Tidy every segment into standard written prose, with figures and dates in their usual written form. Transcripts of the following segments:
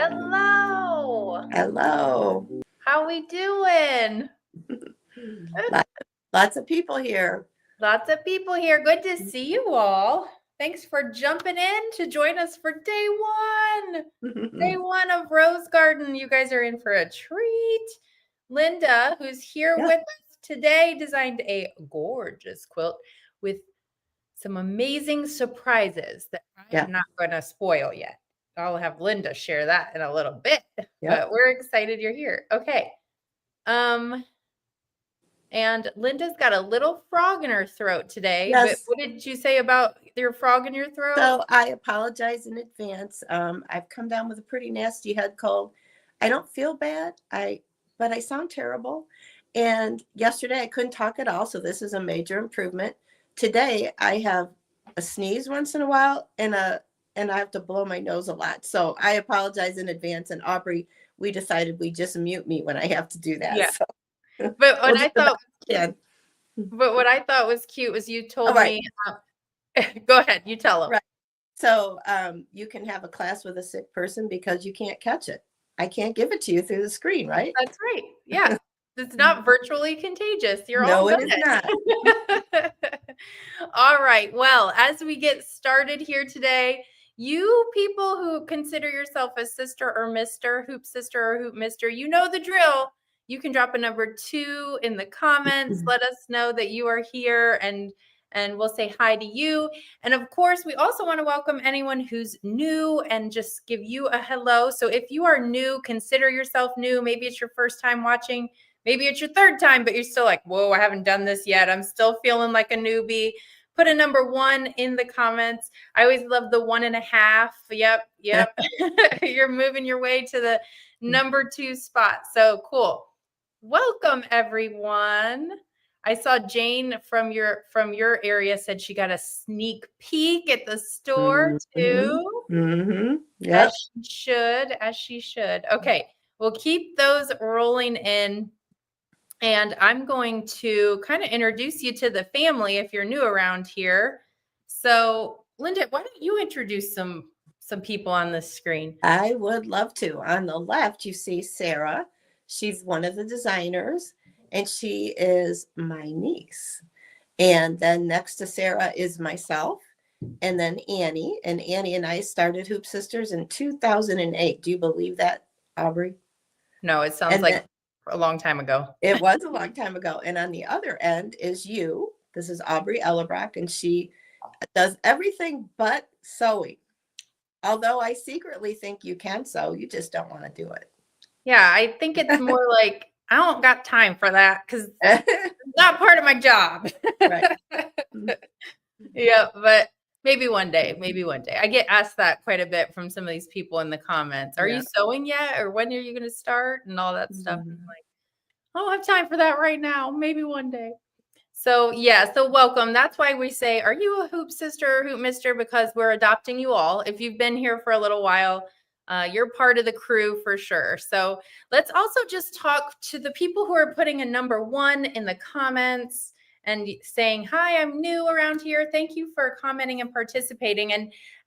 Hello. Hello. How we doing? Lots of people here. Lots of people here. Good to see you all. Thanks for jumping in to join us for day one. Day one of Rose Garden. You guys are in for a treat. Linda, who's here with us today, designed a gorgeous quilt with some amazing surprises that I'm not going to spoil yet. I'll have Linda share that in a little bit, but we're excited you're here. Okay. And Linda's got a little frog in her throat today. Yes. But what did you say about your frog in your throat? So I apologize in advance. I've come down with a pretty nasty head cold. I don't feel bad, but I sound terrible. And yesterday I couldn't talk at all, so this is a major improvement. Today I have a sneeze once in a while and I have to blow my nose a lot. So I apologize in advance. And Aubrey, we decided we just mute me when I have to do that. Yeah. So. But what I thought was cute was you told me. Go ahead, you tell them. Right. So you can have a class with a sick person because you can't catch it. I can't give it to you through the screen, right? That's right. Yeah. It's not virtually contagious. You're no, all it is not. All right. Well, as we get started here today, you people who consider yourself a sister or mister, hoop sister or hoop mister, you know the drill. You can drop a number 2 in the comments. Let us know that you are here and we'll say hi to you. And of course, we also want to welcome anyone who's new and just give you a hello. So if you are new, consider yourself new. Maybe it's your first time watching. Maybe it's your third time, but you're still like, whoa, I haven't done this yet. I'm still feeling like a newbie. Put a number 1 in the comments. I always love the 1.5. Yep. You're moving your way to the number 2 spot. So cool. Welcome, everyone. I saw Jane from your area said she got a sneak peek at the store too. Yeah. As she should. Okay, we'll keep those rolling in. And I'm going to kind of introduce you to the family if you're new around here. So, Linda, why don't you introduce some people on this screen? I would love to. On the left, you see Sarah. She's one of the designers, and she is my niece. And then next to Sarah is myself, and then Annie. And Annie and I started Hoop Sisters in 2008. Do you believe that, Aubrey? No, it sounds like a long time ago. It was a long time ago. And on the other end is you. This is Aubrey Ellebrock, and she does everything but sewing. Although I secretly think you can sew, you just don't want to do it. Yeah, I think it's more like I don't got time for that because it's not part of my job. Right. Yeah, but maybe one day. I get asked that quite a bit from some of these people in the comments. Are you sewing yet? Or when are you going to start? And all that stuff. I'm like, I don't have time for that right now. Maybe one day. So so welcome. That's why we say, are you a hoop sister or hoop mister? Because we're adopting you all. If you've been here for a little while, you're part of the crew for sure. So let's also just talk to the people who are putting a number 1 in the comments and saying, hi, I'm new around here. Thank you for commenting and participating.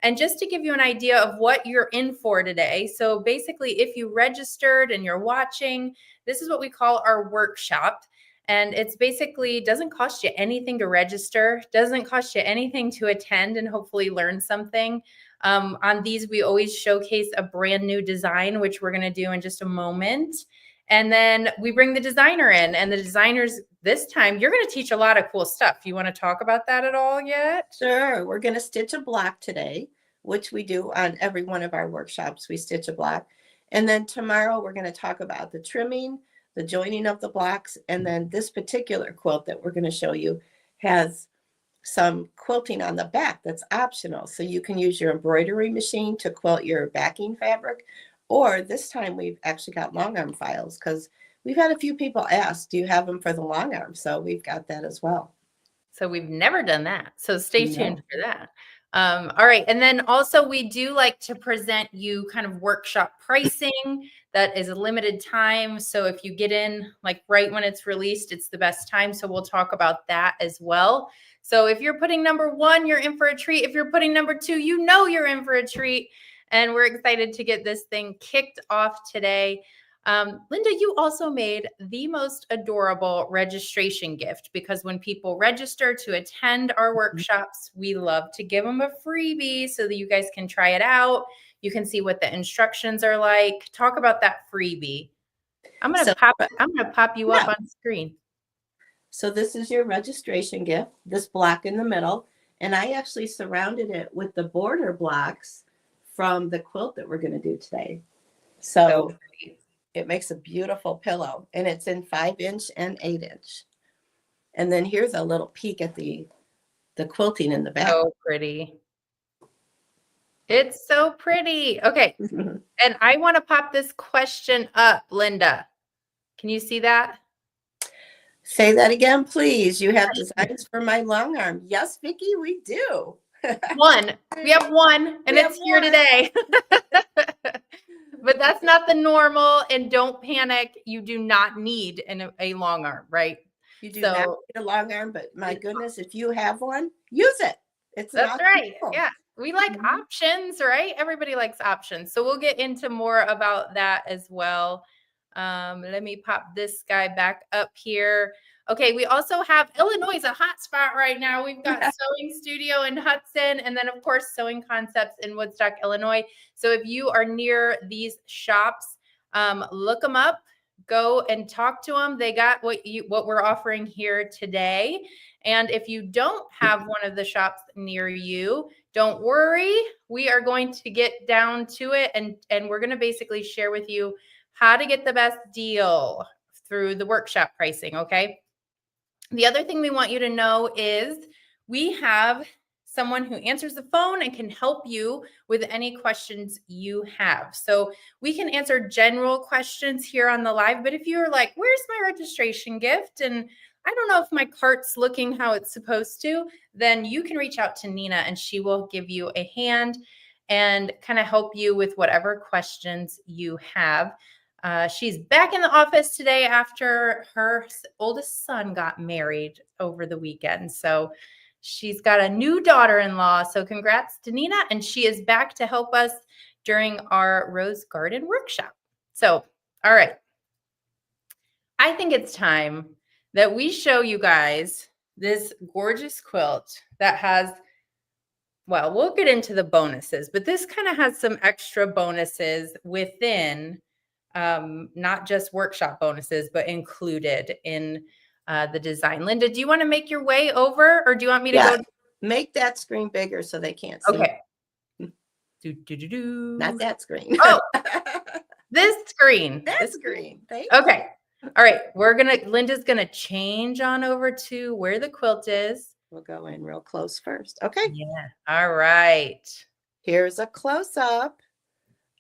And just to give you an idea of what you're in for today. So basically, if you registered and you're watching, this is what we call our workshop. And it's basically doesn't cost you anything to register, doesn't cost you anything to attend and hopefully learn something. On these, we always showcase a brand new design, which we're going to do in just a moment. And then we bring the designer in, and the designers this time, you're going to teach a lot of cool stuff. You want to talk about that at all yet? Sure. We're going to stitch a block today, which we do on every one of our workshops. We stitch a block. And then tomorrow we're going to talk about the trimming, the joining of the blocks. And then this particular quilt that we're going to show you has some quilting on the back that's optional. So you can use your embroidery machine to quilt your backing fabric. Or this time we've actually got long arm files because we've had a few people ask, do you have them for the long arm? So we've got that as well. So we've never done that. So stay tuned for that. All right. And then also we do like to present you kind of workshop pricing that is a limited time. So if you get in like right when it's released, it's the best time. So we'll talk about that as well. So if you're putting number 1, you're in for a treat. If you're putting number 2, you know you're in for a treat. and we're excited to get this thing kicked off today. Linda, you also made the most adorable registration gift, because when people register to attend our workshops, we love to give them a freebie so that you guys can try it out. You can see what the instructions are like. Talk about that freebie. I'm gonna pop you up on screen. So this is your registration gift, this block in the middle. And I actually surrounded it with the border blocks from the quilt that we're going to do today. So it makes a beautiful pillow, and it's in 5-inch and 8-inch. And then here's a little peek at the quilting in the back. So pretty. It's so pretty. Okay. And I want to pop this question up, Linda. Can you see that? Say that again, please. You have designs for my long arm. Yes, Vicki, we do. One. We have one, and it's here today. But that's not the normal, and don't panic. You do not need a long arm, right? You do not need a long arm, but my goodness, if you have one, use it. That's right. Yeah. We like options, right? Everybody likes options. So we'll get into more about that as well. Let me pop this guy back up here. Okay, we also have Illinois is a hot spot right now. We've got Sewing Studio in Hudson, and then of course Sewing Concepts in Woodstock, Illinois. So if you are near these shops, look them up, go and talk to them. They got what we're offering here today. And if you don't have one of the shops near you, don't worry. We are going to get down to it, and we're going to basically share with you how to get the best deal through the workshop pricing, okay? The other thing we want you to know is we have someone who answers the phone and can help you with any questions you have. So we can answer general questions here on the live, but if you're like, where's my registration gift? And I don't know if my cart's looking how it's supposed to, then you can reach out to Nina and she will give you a hand and kind of help you with whatever questions you have. She's back in the office today after her oldest son got married over the weekend. So she's got a new daughter-in-law. So congrats to Nina. And she is back to help us during our Rose Garden workshop. So, all right. I think it's time that we show you guys this gorgeous quilt that has, well, we'll get into the bonuses, but this kind of has some extra bonuses within not just workshop bonuses, but included in the design. Linda, do you want to make your way over, or do you want me to go? Make that screen bigger so they can't see. Okay. Not that screen. Oh, this screen. That screen. Thank you. Okay. All right. Linda's going to change on over to where the quilt is. We'll go in real close first. Okay. Yeah. All right. Here's a close-up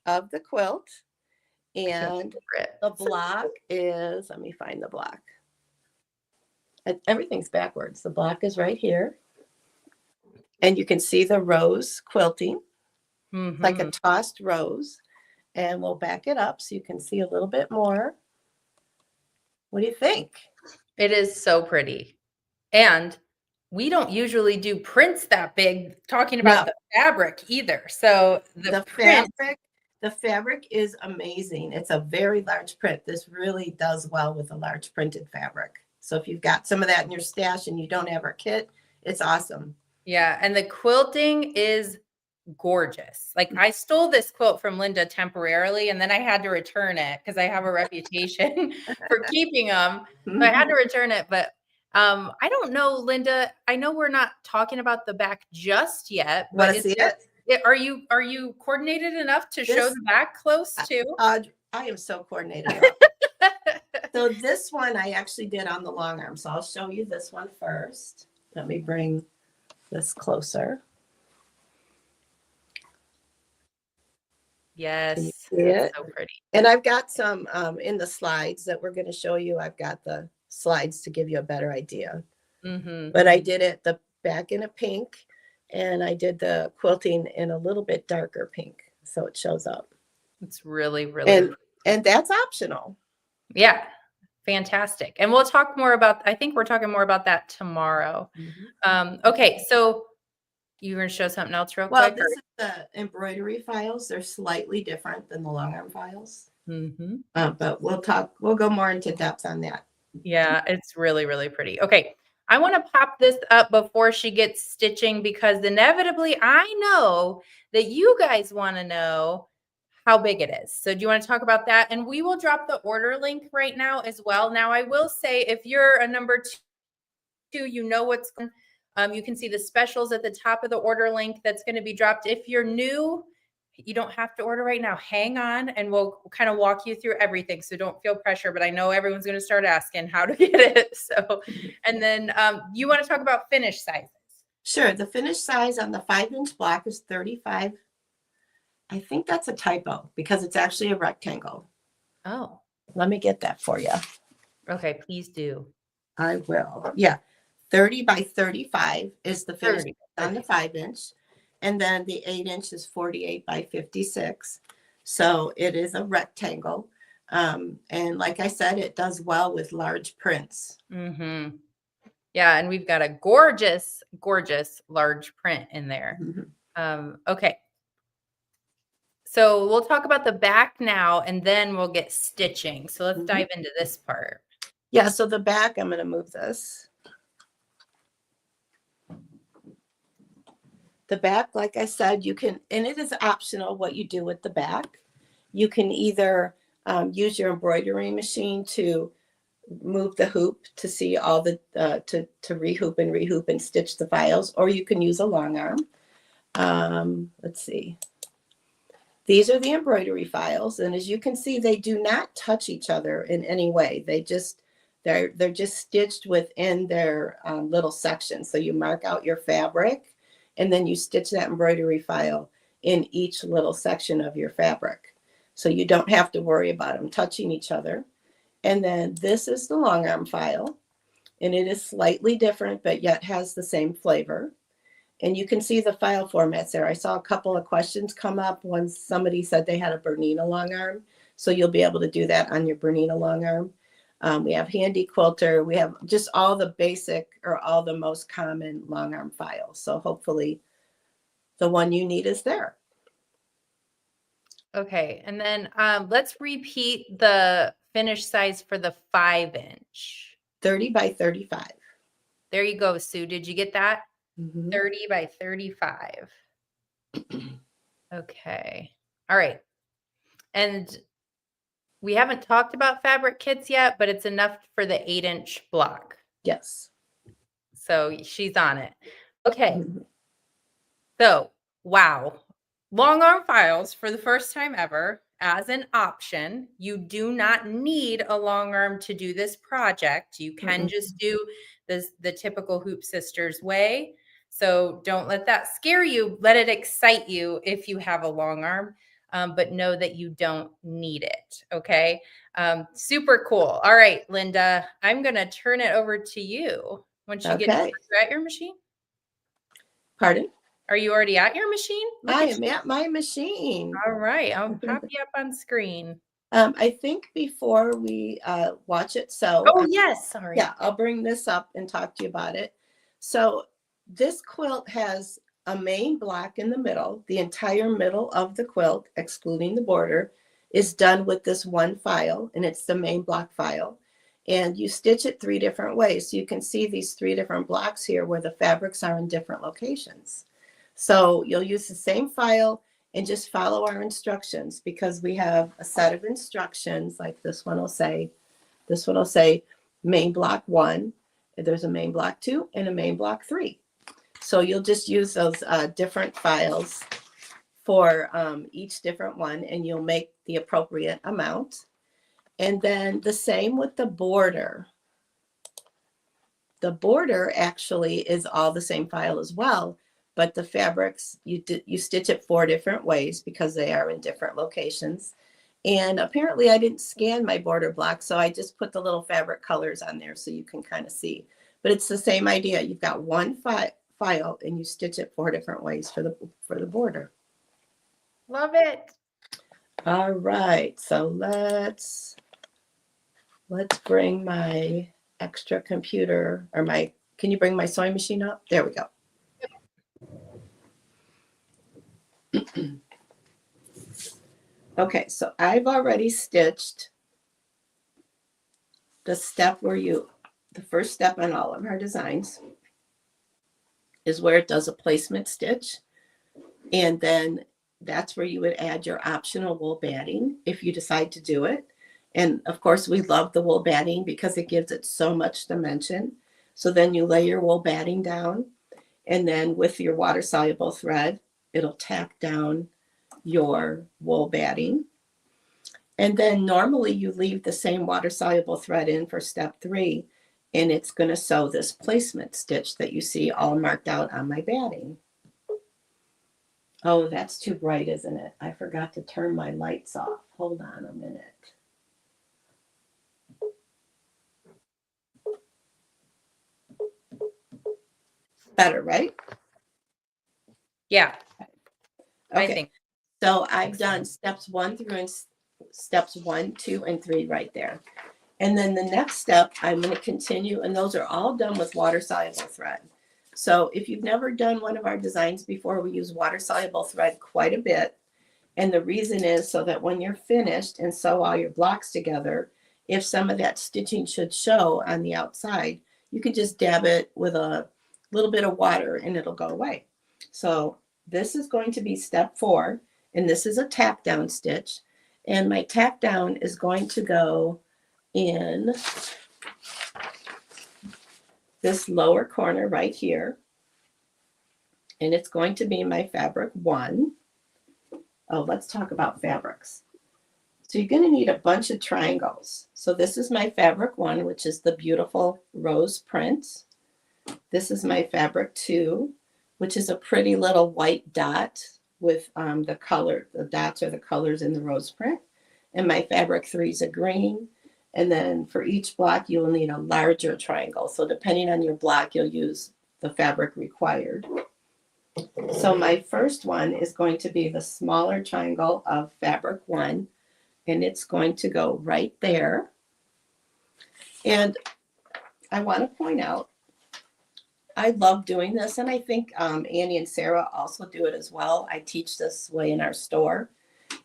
of the quilt. And the block is, let me find the block. Everything's backwards. The block is right here. And you can see the rose quilting, like a tossed rose. And we'll back it up so you can see a little bit more. What do you think? It is so pretty. And we don't usually do prints that big, talking about the fabric either. So the fabric is amazing. It's a very large print. This really does well with a large printed fabric. So if you've got some of that in your stash and you don't have our kit, it's awesome. Yeah. And the quilting is gorgeous. Like, I stole this quilt from Linda temporarily, and then I had to return it because I have a reputation for keeping them. So I had to return it. But I don't know, Linda, I know we're not talking about the back just yet, but are you coordinated enough to show the back close too? I am so coordinated. So this one I actually did on the long arm. So I'll show you this one first. Let me bring this closer. Yes, it's so pretty. And I've got some in the slides that we're going to show you. I've got the slides to give you a better idea. But I did it the back in a pink, and I did the quilting in a little bit darker pink, so it shows up. It's really, really and that's optional. Yeah, fantastic. And we'll talk more about, I think we're talking more about that tomorrow. Okay, so You gonna show something else real Well, quick? this is the embroidery files. They're slightly different than the long arm files. Mm-hmm. But we'll go more into depth on that. Yeah, it's really, really pretty. Okay. I want to pop this up before she gets stitching because inevitably I know that you guys want to know how big it is. So do you want to talk about that? And we will drop the order link right now as well. Now I will say if you're a number two, you know what's going you can see the specials at the top of the order link that's going to be dropped. If you're new, you don't have to order right now. Hang on and we'll kind of walk you through everything. So don't feel pressure, but I know everyone's going to start asking how to get it. So, and then you want to talk about finish sizes. Sure. The finished size on the 5-inch block is 35. I think that's a typo because it's actually a rectangle. Oh, let me get that for you. Okay, please do. I will. Yeah. 30 by 35 is the finish 30. on the 5-inch. And then the 8-inch is 48 by 56. So it is a rectangle. And like I said, it does well with large prints. Mm-hmm. Yeah, and we've got a gorgeous, gorgeous large print in there. Mm-hmm. Okay. So we'll talk about the back now, and then we'll get stitching. So let's dive into this part. Yeah, so the back, I'm going to move this. The back, like I said, you can, and it is optional what you do with the back. You can either use your embroidery machine to move the hoop to see all the, to rehoop and stitch the files, or you can use a long arm. Let's see. These are the embroidery files, and as you can see, they do not touch each other in any way. They're just stitched within their little section. So you mark out your fabric, and then you stitch that embroidery file in each little section of your fabric. So you don't have to worry about them touching each other. And then this is the long arm file, and it is slightly different, but yet has the same flavor. And you can see the file formats there. I saw a couple of questions come up when somebody said they had a Bernina long arm. So you'll be able to do that on your Bernina long arm. We have Handy Quilter. We have just all the basic or all the most common long arm files. So hopefully the one you need is there. Okay, and then let's repeat the finish size for the 5-inch. 30 by 35. There you go, Sue. Did you get that? Mm-hmm. 30 by 35. Okay. All right. And we haven't talked about fabric kits yet, but it's enough for the 8-inch block. Yes. So she's on it. Okay. Mm-hmm. So, wow. Long arm files for the first time ever as an option. You do not need a long arm to do this project. You can just do the typical Hoop Sisters way. So don't let that scare you. Let it excite you if you have a long arm, but know that you don't need it. Okay. Super cool. All right, Linda, I'm going to turn it over to you. Once you get at your machine. Pardon? Are you already at your machine? I am at my machine. All right. I'll pop you up on screen. I think before we watch it, so yes, sorry. Yeah, I'll bring this up and talk to you about it. So this quilt has a main block in the middle. The entire middle of the quilt, excluding the border, is done with this one file, and it's the main block file. And you stitch it 3 different ways. So you can see these 3 different blocks here where the fabrics are in different locations. So you'll use the same file and just follow our instructions, because we have a set of instructions, like this one will say main block 1, there's a main block 2 and a main block 3. So you'll just use those different files for each different one, and you'll make the appropriate amount. And then the same with the border. The border actually is all the same file as well, but the fabrics, you stitch it 4 different ways because they are in different locations. And apparently I didn't scan my border block, so I just put the little fabric colors on there so you can kind of see. But it's the same idea. You've got one file and you stitch it 4 different ways for the border. Love it. All right, so let's bring my extra computer, or can you bring my sewing machine up? There we go. Okay, so I've already stitched the step where the first step on all of our designs is where it does a placement stitch. And then that's where you would add your optional wool batting if you decide to do it. And of course, we love the wool batting because it gives it so much dimension. So then you lay your wool batting down, and then with your water soluble thread, it'll tack down your wool batting. And then normally you leave the same water soluble thread in for step 3, and it's going to sew this placement stitch that you see all marked out on my batting. Oh, that's too bright, isn't it? I forgot to turn my lights off. Hold on a minute. Better, right? Yeah. Okay. I think. So I've done steps 1 through and steps 1, 2, and 3 right there. And then the next step, I'm going to continue, and those are all done with water soluble thread. So if you've never done one of our designs before, we use water soluble thread quite a bit. And the reason is so that when you're finished and sew all your blocks together, if some of that stitching should show on the outside, you can just dab it with a little bit of water and it'll go away. So this is going to be step 4, and this is a tack down stitch. And my tack down is going to go in this lower corner right here. And it's going to be my fabric 1. Oh, let's talk about fabrics. So you're going to need a bunch of triangles. So this is my fabric 1, which is the beautiful rose print. This is my fabric 2, which is a pretty little white dot with the color. The dots are the colors in the rose print. And my fabric 3 is a green. And then for each block, you'll need a larger triangle. So depending on your block, you'll use the fabric required. So my first one is going to be the smaller triangle of fabric 1, and it's going to go right there. And I want to point out, I love doing this, and I think Annie and Sarah also do it as well. I teach this way in our store.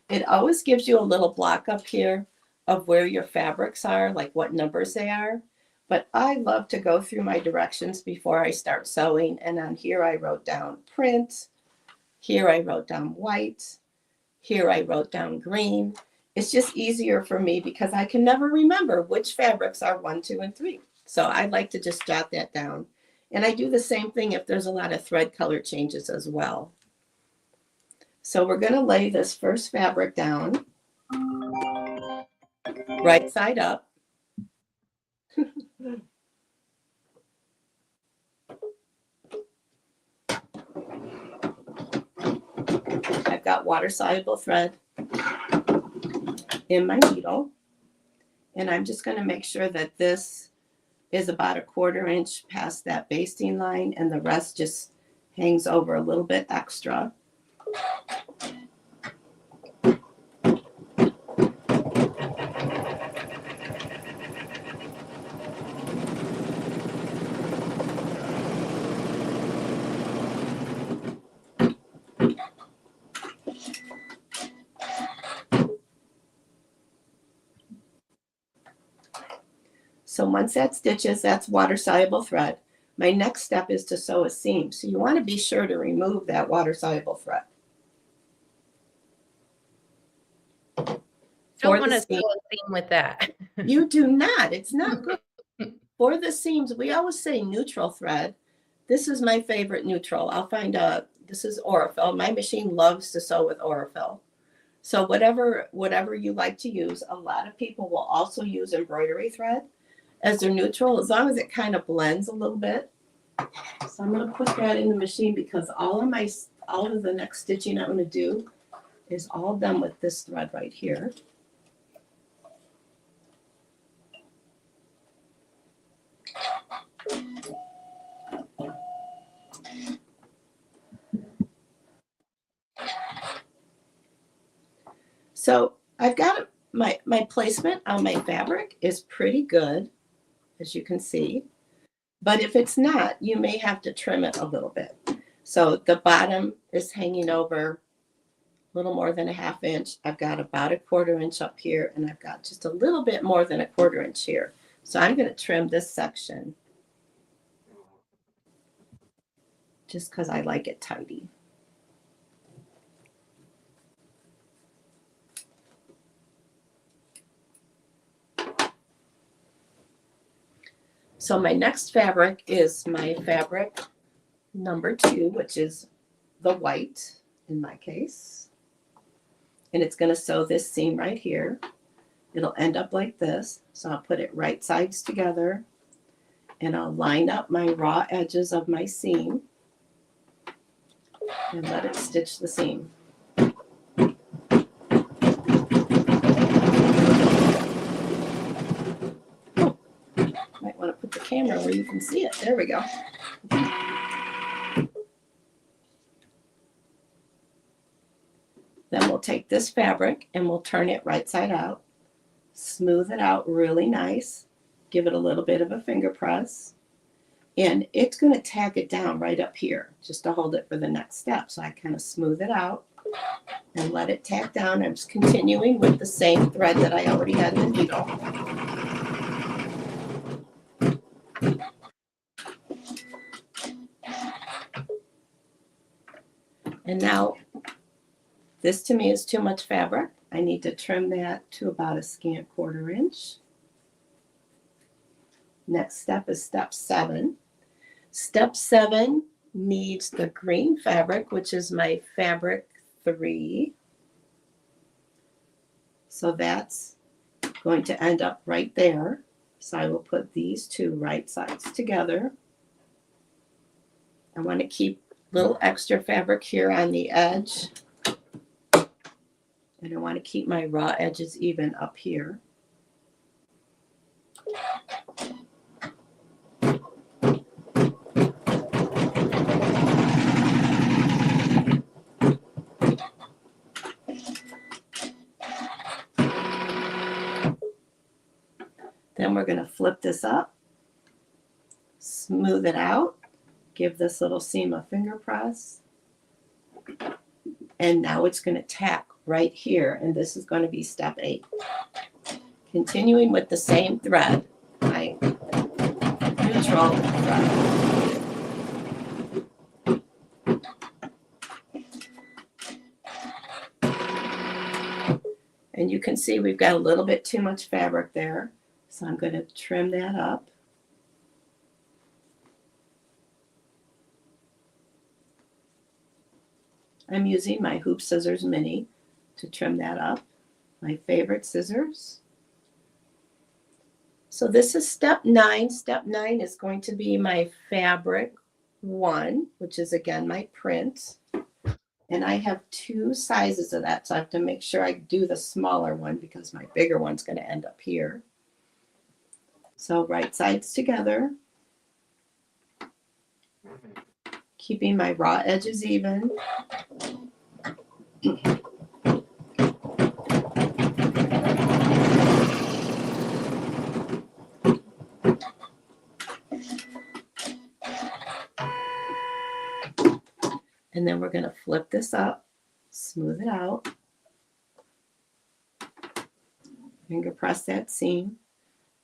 It always gives you a little block up here of where your fabrics are, like what numbers they are. But I love to go through my directions before I start sewing. And on here I wrote down print. Here I wrote down white. Here I wrote down green. It's just easier for me because I can never remember which fabrics are 1, 2, and 3. So I like to just jot that down. And I do the same thing if there's a lot of thread color changes as well. So we're going to lay this first fabric down, right side up. I've got water soluble thread in my needle, and I'm just going to make sure that this is about 1/4 inch past that basting line, and the rest just hangs over a little bit extra. So once that stitches, that's water soluble thread. My next step is to sew a seam. So you want to be sure to remove that water soluble thread. Don't want to sew a seam with that. You do not. It's not good. For the seams, we always say neutral thread. This is my favorite neutral. I'll find this is Aurifil. My machine loves to sew with Aurifil. So whatever you like to use, a lot of people will also use embroidery thread as their neutral, as long as it kind of blends a little bit. So I'm going to put that in the machine because all of the next stitching I'm going to do is all done with this thread right here. So I've got my placement on my fabric is pretty good, as you can see. But if it's not, you may have to trim it a little bit. So the bottom is hanging over little more than a 1/2 inch. I've got about a 1/4 inch up here, and I've got just a little bit more than a 1/4 inch here. So I'm going to trim this section just because I like it tidy. So my next fabric is my fabric number 2, which is the white in my case. And it's going to sew this seam right here. It'll end up like this. So I'll put it right sides together, and I'll line up my raw edges of my seam and let it stitch the seam. Might want to put the camera where you can see it. There we go. Then we'll take this fabric and we'll turn it right side out, smooth it out really nice, give it a little bit of a finger press, and it's going to tag it down right up here just to hold it for the next step. So I kind of smooth it out and let it tag down. I'm just continuing with the same thread that I already had in the needle. And now this to me is too much fabric. I need to trim that to about a scant 1/4 inch. Next step is step 7. Step 7 needs the green fabric, which is my fabric 3. So that's going to end up right there. So I will put these 2 right sides together. I want to keep a little extra fabric here on the edge. And I want to keep my raw edges even up here. Then we're going to flip this up, smooth it out, give this little seam a finger press, and now it's going to tack right here, and this is going to be step 8. Continuing with the same thread, my neutral thread. And you can see we've got a little bit too much fabric there, so I'm going to trim that up. I'm using my Hoop Scissors Mini to trim that up, my favorite scissors. So this is step 9. Step 9 is going to be my fabric 1, which is again my print. And I have 2 sizes of that, so I have to make sure I do the smaller one because my bigger one's going to end up here. So right sides together, keeping my raw edges even. And then we're going to flip this up, smooth it out, finger press that seam,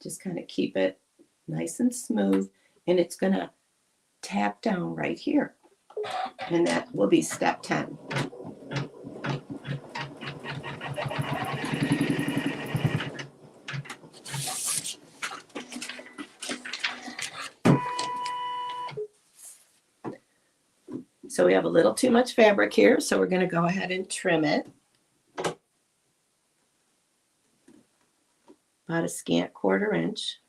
just kind of keep it nice and smooth, and it's going to tap down right here. And that will be step 10. So we have a little too much fabric here, so we're going to go ahead and trim it. About a scant 1/4 inch.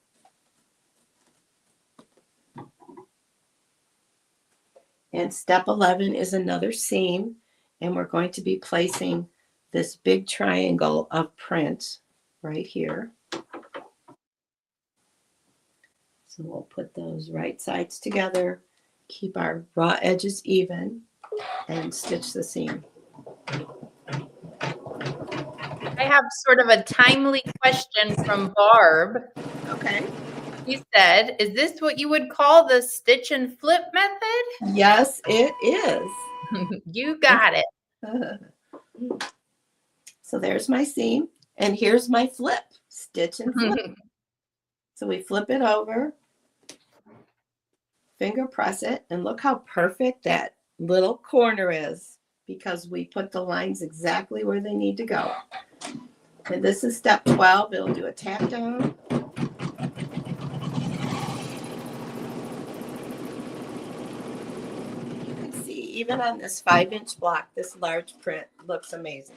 And step 11 is another seam, and we're going to be placing this big triangle of print right here. So we'll put those right sides together, keep our raw edges even, and stitch the seam. I have sort of a timely question from Barb. Okay. He said, is this what you would call the stitch and flip method? Yes, it is. You got it. So there's my seam, and here's my flip, stitch and flip. So we flip it over, finger press it, and look how perfect that little corner is because we put the lines exactly where they need to go. And this is step 12. It'll do a tack down. You can see even on this 5-inch block, this large print looks amazing.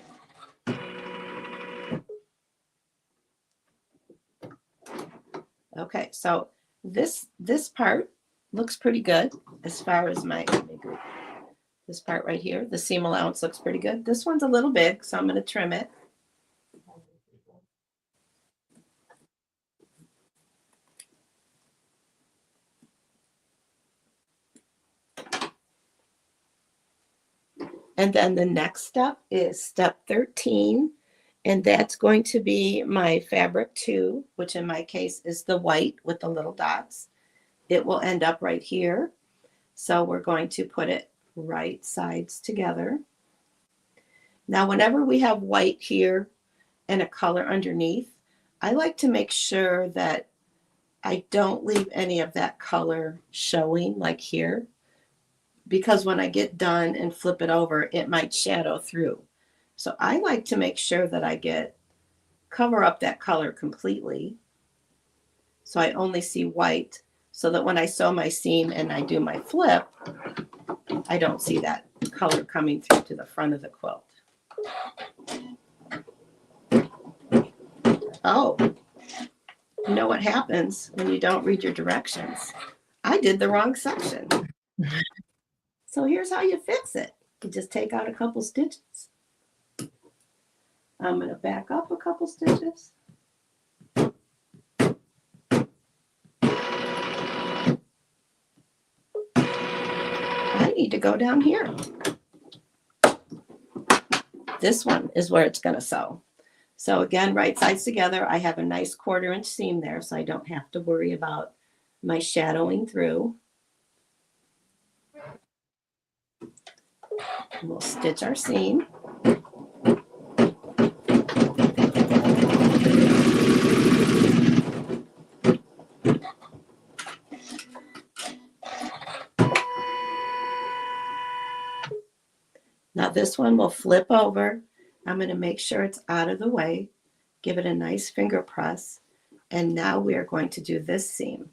Okay, so this part looks pretty good as far as this part right here. The seam allowance looks pretty good. This one's a little big, so I'm going to trim it. And then the next step is step 13, and that's going to be my fabric 2, which in my case is the white with the little dots. It will end up right here. So we're going to put it right sides together. Now, whenever we have white here and a color underneath, I like to make sure that I don't leave any of that color showing like here, because when I get done and flip it over, it might shadow through. So I like to make sure that I cover up that color completely. So I only see white, so that when I sew my seam and I do my flip, I don't see that color coming through to the front of the quilt. Oh, you know what happens when you don't read your directions? I did the wrong section. So here's how you fix it. You just take out a couple stitches. I'm going to back up a couple stitches. I need to go down here. This one is where it's going to sew. So again, right sides together. I have a nice 1/4 inch seam there, so I don't have to worry about my shadowing through. And we'll stitch our seam. Now this one will flip over. I'm going to make sure it's out of the way. Give it a nice finger press. And now we are going to do this seam.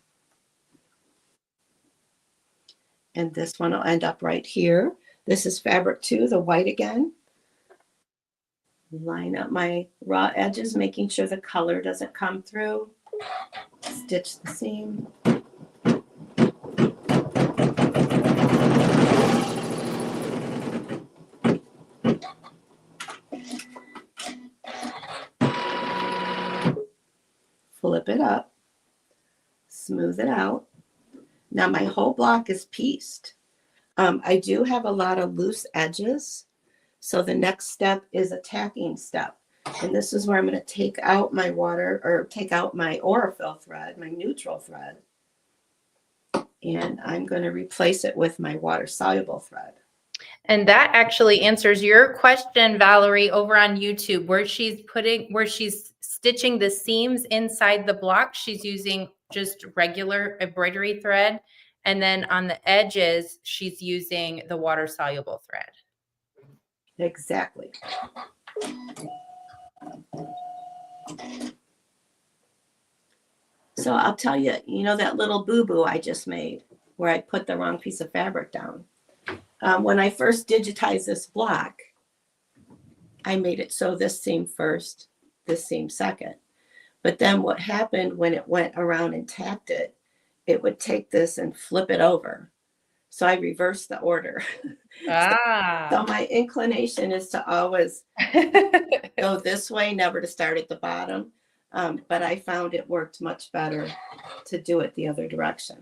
And this one will end up right here. This is fabric 2, the white again. Line up my raw edges, making sure the color doesn't come through. Stitch the seam. Flip it up. Smooth it out. Now my whole block is pieced. I do have a lot of loose edges. So the next step is a tacking step. And this is where I'm going to take out my take out my Aurifil thread, my neutral thread. And I'm going to replace it with my water soluble thread. And that actually answers your question, Valerie, over on YouTube, where she's stitching the seams inside the block. She's using just regular embroidery thread. And then on the edges, she's using the water soluble thread. Exactly. So I'll tell you, you know that little boo-boo I just made where I put the wrong piece of fabric down? When I first digitized this block, I made it sew this seam first, this seam second. But then what happened when it went around and tacked it, it would take this and flip it over. So I reversed the order. So my inclination is to always go this way, never to start at the bottom. But I found it worked much better to do it the other direction.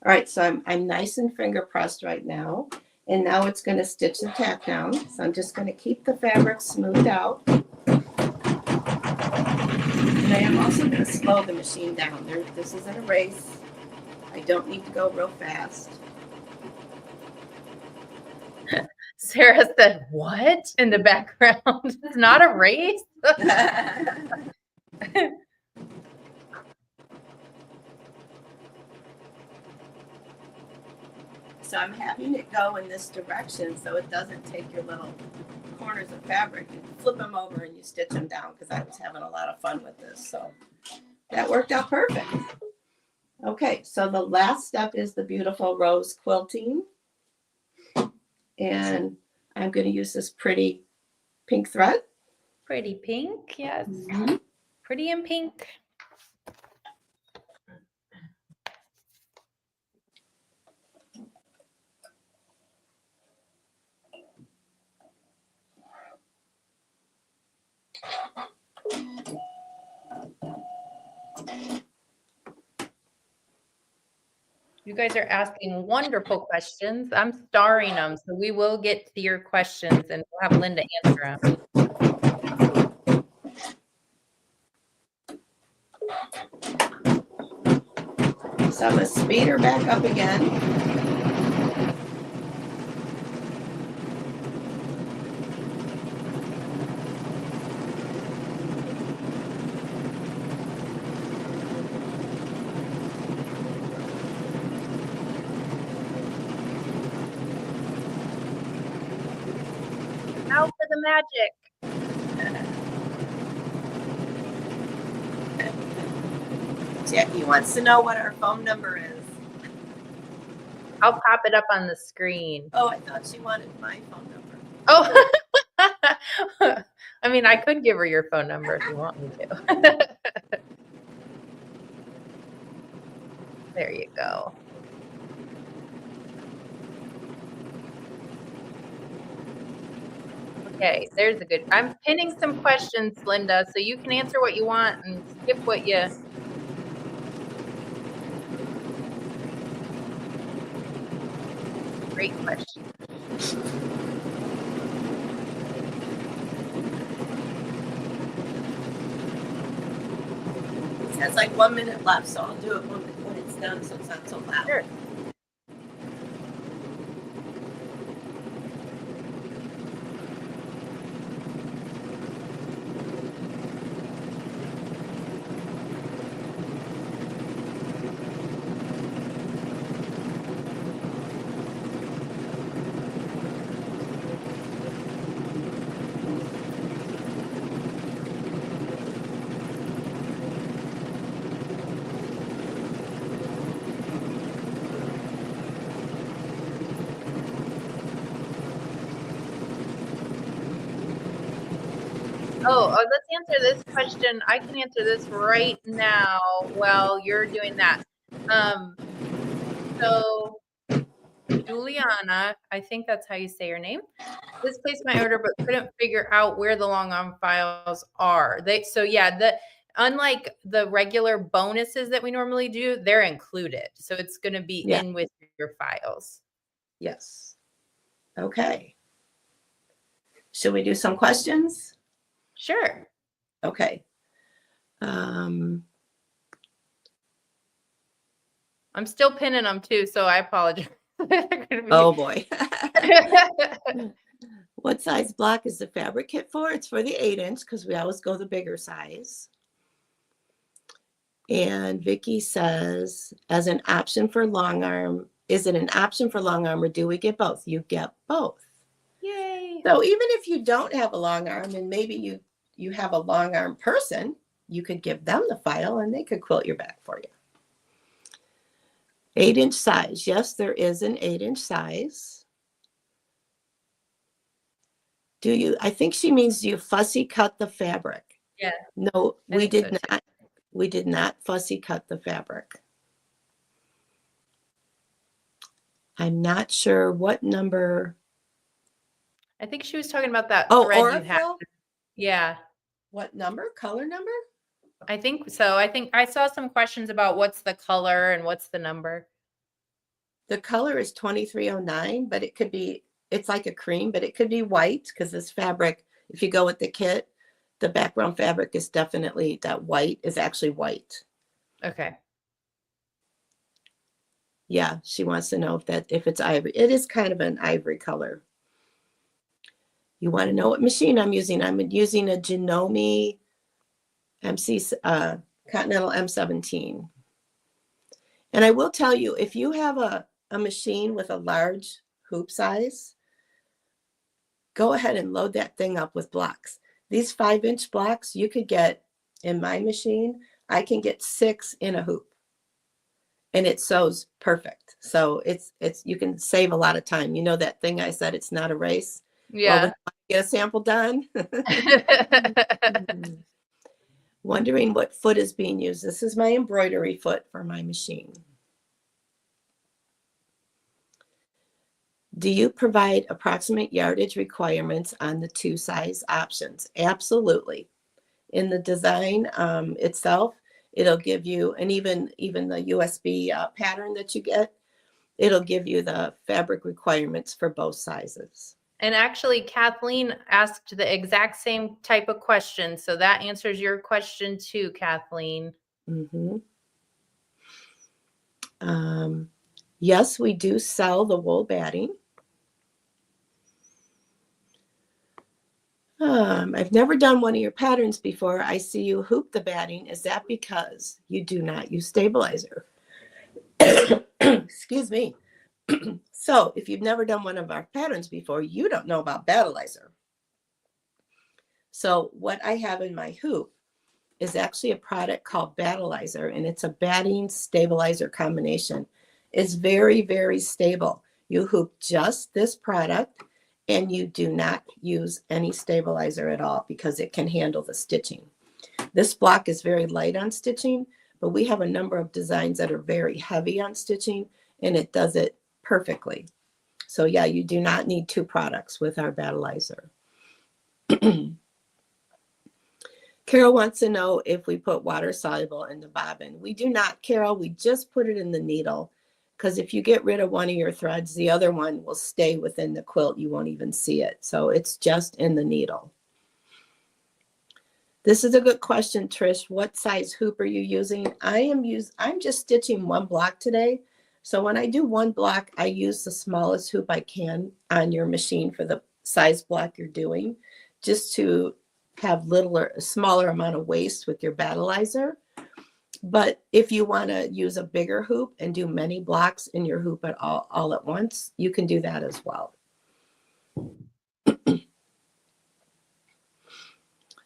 All right, so I'm nice and finger pressed right now. And now it's going to stitch the tack down. So I'm just going to keep the fabric smoothed out. And I am also going to slow the machine down. This isn't a race. I don't need to go real fast. Sarah said, "What?" in the background. It's not a race. So I'm having it go in this direction so it doesn't take your little corners of fabric. You flip them over and you stitch them down, because I was having a lot of fun with this. So that worked out perfect. Okay, so the last step is the beautiful rose quilting. And I'm going to use this pretty pink thread. Pretty pink, yes. Mm-hmm. Pretty and pink. You guys are asking wonderful questions. I'm starring them, so we will get to your questions and we'll have Linda answer them. So I'm going to speed her back up again. Now for the magic. Jackie wants to know what our phone number is. I'll pop it up on the screen. Oh, I thought she wanted my phone number. Oh, I mean, I could give her your phone number if you want me to. There you go. Okay, there's a good. I'm pinning some questions, Linda, so you can answer what you want and skip what you. Great question. It has like 1 minute left, so I'll do it when it's done, so it's not so loud. Sure. Oh, let's answer this question. I can answer this right now while you're doing that. So Juliana, I think that's how you say your name. This placed my order, but couldn't figure out where the long arm files are. Unlike the regular bonuses that we normally do, they're included. So it's going to be in with your files. Yes. Okay. Should we do some questions? Sure. Okay. I'm still pinning them too, so I apologize. Oh boy. What size block is the fabric kit for? It's for the 8-inch, because we always go the bigger size. And Vicky says, as an option for long arm, is it an option for long arm, or do we get both? You get both. Yay. So even if you don't have a long arm, and maybe you have a long arm person, you could give them the file and they could quilt your back for you. 8-inch size. Yes, there is an 8-inch size. I think she means, do you fussy cut the fabric? Yeah. No, we did not. We did not fussy cut the fabric. I'm not sure what number. I think she was talking about that thread you had. Yeah. What number? Color number? I think so. I think I saw some questions about what's the color and what's the number. The color is 2309, but it could be, it's like a cream, but it could be white, because this fabric, if you go with the kit, the background fabric is definitely, that white is actually white. Okay. Yeah, she wants to know if it's ivory. It is kind of an ivory color. You want to know what machine I'm using? I'm using a Janome MC Continental M17. And I will tell you, if you have a machine with a large hoop size, go ahead and load that thing up with blocks. These 5-inch blocks, you could get, in my machine, I can get 6 in a hoop. And it sews perfect. So it's you can save a lot of time. You know that thing I said, it's not a race? Yeah. Well, when I get a sample done. Wondering what foot is being used. This is my embroidery foot for my machine. Do you provide approximate yardage requirements on the 2 size options? Absolutely. In the design itself, it'll give you, and even the USB pattern that you get, it'll give you the fabric requirements for both sizes. And actually, Kathleen asked the exact same type of question. So that answers your question too, Kathleen. Mm-hmm. Yes, we do sell the wool batting. I've never done one of your patterns before. I see you hoop the batting. Is that because you do not use stabilizer? Excuse me. So if you've never done one of our patterns before, you don't know about battleizer. So what I have in my hoop is actually a product called battleizer, and it's a batting stabilizer combination. It's very, very stable. You hoop just this product, and you do not use any stabilizer at all because it can handle the stitching. This block is very light on stitching, but we have a number of designs that are very heavy on stitching, and it does it perfectly. So yeah, you do not need 2 products with our battleizer. Carol wants to know if we put water soluble in the bobbin. We do not, Carol. We just put it in the needle, because if you get rid of one of your threads, the other one will stay within the quilt. You won't even see it. So it's just in the needle. This is a good question, Trish. What size hoop are you using? I'm just stitching 1 block today. So when I do 1 block, I use the smallest hoop I can on your machine for the size block you're doing, just to have smaller amount of waste with your battleizer. But if you want to use a bigger hoop and do many blocks in your hoop all at once, you can do that as well.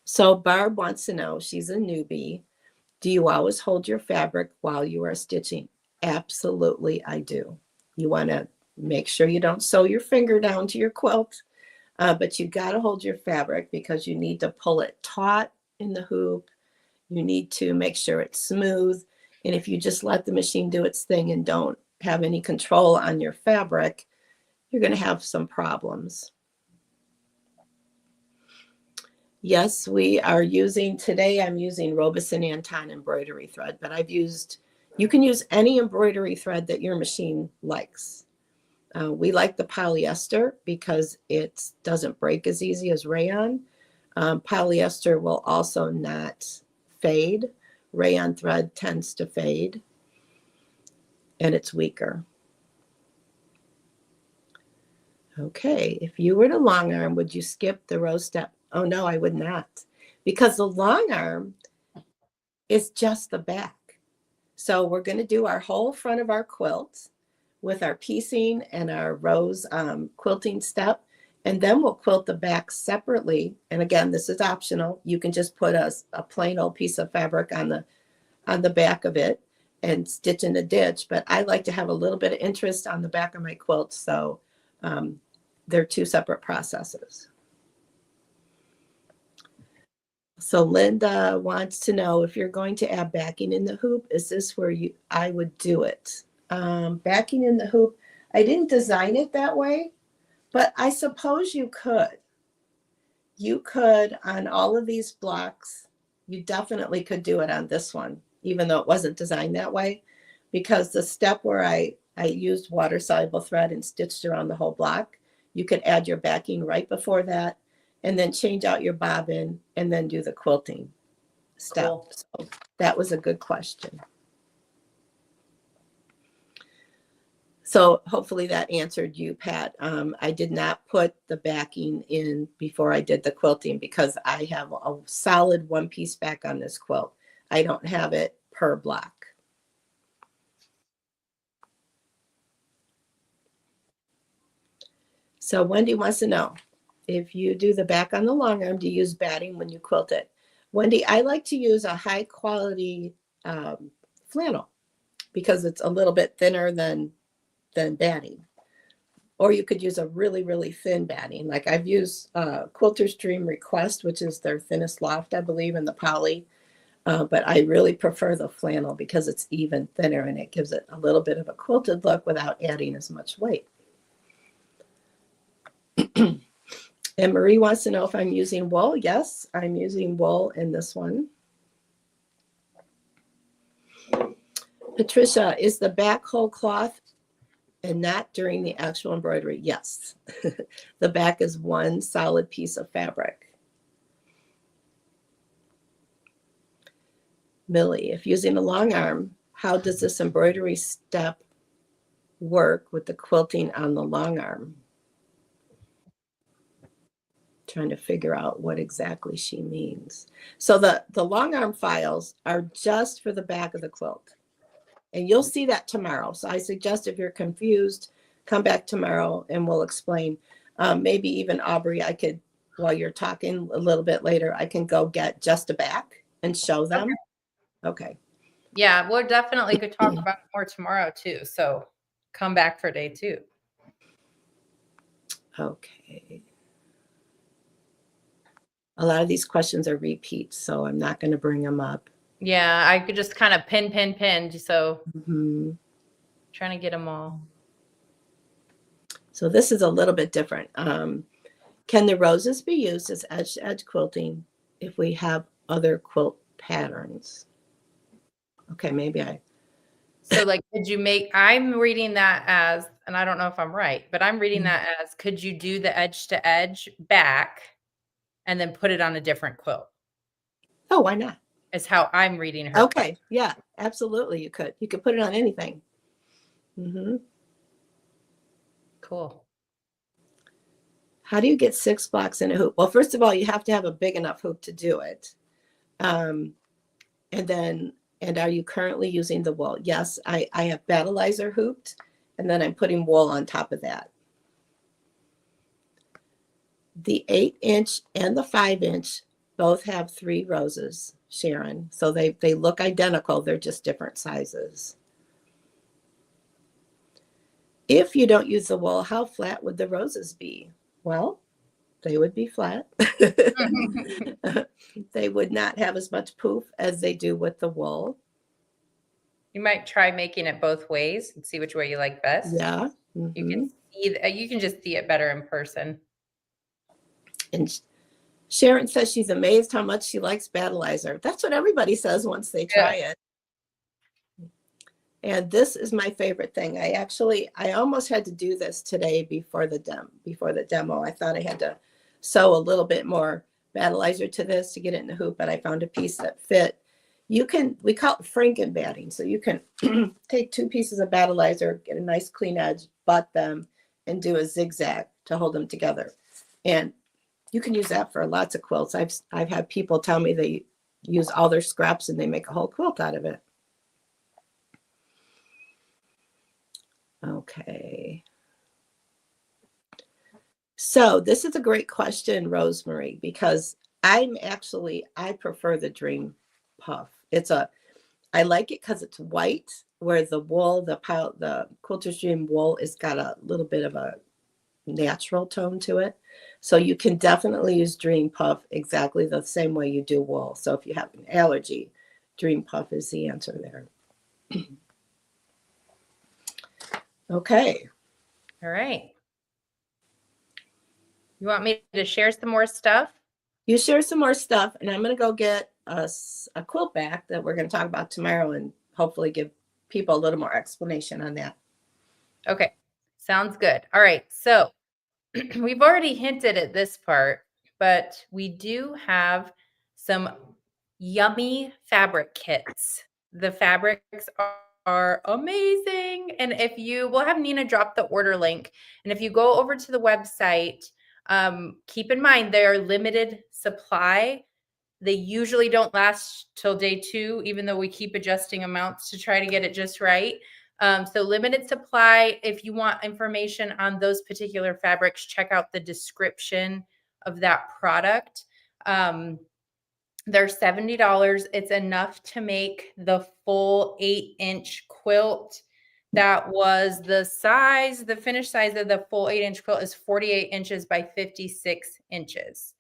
So Barb wants to know, she's a newbie, do you always hold your fabric while you are stitching? Absolutely, I do. You want to make sure you don't sew your finger down to your quilt, but you got to hold your fabric because you need to pull it taut in the hoop. You need to make sure it's smooth. And if you just let the machine do its thing and don't have any control on your fabric, you're going to have some problems. Yes, we are using, today I'm using Robeson Anton embroidery thread, but you can use any embroidery thread that your machine likes. We like the polyester because it doesn't break as easy as rayon. Polyester will also not fade. Rayon thread tends to fade, and it's weaker. Okay, if you were to long arm, would you skip the row step? Oh no, I would not, because the long arm is just the back. So we're going to do our whole front of our quilt with our piecing and our rows quilting step, and then we'll quilt the back separately. And again, this is optional. You can just put a plain old piece of fabric on the back of it and stitch in a ditch. But I like to have a little bit of interest on the back of my quilt, so they're 2 separate processes. So Linda wants to know, if you're going to add backing in the hoop, is this where I would do it? Backing in the hoop, I didn't design it that way, but I suppose you could. You could on all of these blocks. You definitely could do it on this one, even though it wasn't designed that way, because the step where I used water soluble thread and stitched around the whole block, you could add your backing right before that, and then change out your bobbin and then do the quilting step. Cool. So that was a good question. So hopefully that answered you, Pat. I did not put the backing in before I did the quilting because I have a solid one-piece back on this quilt. I don't have it per block. So Wendy wants to know, if you do the back on the long arm, do you use batting when you quilt it? Wendy, I like to use a high quality flannel because it's a little bit thinner than batting. Or you could use a really, really thin batting. Like I've used Quilter's Dream Request, which is their thinnest loft, I believe, in the poly. But I really prefer the flannel because it's even thinner and it gives it a little bit of a quilted look without adding as much weight. And Marie wants to know if I'm using wool. Yes, I'm using wool in this one. Patricia, is the back whole cloth and not during the actual embroidery? Yes. The back is one solid piece of fabric. Millie, if using a long arm, how does this embroidery step work with the quilting on the long arm? Trying to figure out what exactly she means. So the long arm files are just for the back of the quilt. And you'll see that tomorrow. So I suggest if you're confused, come back tomorrow and we'll explain. Maybe even Aubrey, I could, while you're talking a little bit later, I can go get just a back and show them. Okay. Yeah, we'll definitely could talk about it more tomorrow too. So come back for day 2. Okay. A lot of these questions are repeats, so I'm not going to bring them up. Yeah, I could just kind of pin. So trying to get them all. So this is a little bit different. Can the roses be used as edge-to-edge quilting if we have other quilt patterns? Okay, maybe I. So like, could you make, I'm reading that as, and I don't know if I'm right, but I'm reading that as, could you do the edge to edge back and then put it on a different quilt? Oh, why not? Is how I'm reading her. Okay, question. Yeah, absolutely. You could put it on anything. Cool. How do you get 6 blocks in a hoop? Well, first of all, you have to have a big enough hoop to do it. And are you currently using the wool? Yes, I have battleizer hooped, and then I'm putting wool on top of that. The 8-inch and the 5-inch both have 3 roses, Sharon. So they look identical. They're just different sizes. If you don't use the wool, how flat would the roses be? Well, they would be flat. They would not have as much poof as they do with the wool. You might try making it both ways and see which way you like best. Yeah. You can just see it better in person. And Sharon says she's amazed how much she likes battleizer. That's what everybody says once they try it. And this is my favorite thing. I almost had to do this today before the demo. I thought I had to sew a little bit more battleizer to this to get it in the hoop, but I found a piece that fit. We call it Franken batting. So you can take 2 pieces of battleizer, get a nice clean edge, butt them, and do a zigzag to hold them together. And you can use that for lots of quilts. I've had people tell me they use all their scraps and they make a whole quilt out of it. Okay. So this is a great question, Rosemary, because I prefer the Dream Puff. I like it because it's white, where the wool, the Quilter's Dream wool has got a little bit of a natural tone to it. So you can definitely use Dream Puff exactly the same way you do wool. So if you have an allergy, Dream Puff is the answer there. Okay. All right. You want me to share some more stuff? You share some more stuff, and I'm going to go get us a quilt back that we're going to talk about tomorrow and hopefully give people a little more explanation on that. Okay. Sounds good. All right. So we've already hinted at this part, but we do have some yummy fabric kits. The fabrics are amazing. And we'll have Nina drop the order link. And if you go over to the website, keep in mind they are limited supply. They usually don't last till day 2, even though we keep adjusting amounts to try to get it just right. So limited supply. If you want information on those particular fabrics, check out the description of that product. They're $70. It's enough to make the full 8-inch quilt. That was the finished size of the full 8-inch quilt is 48 inches by 56 inches.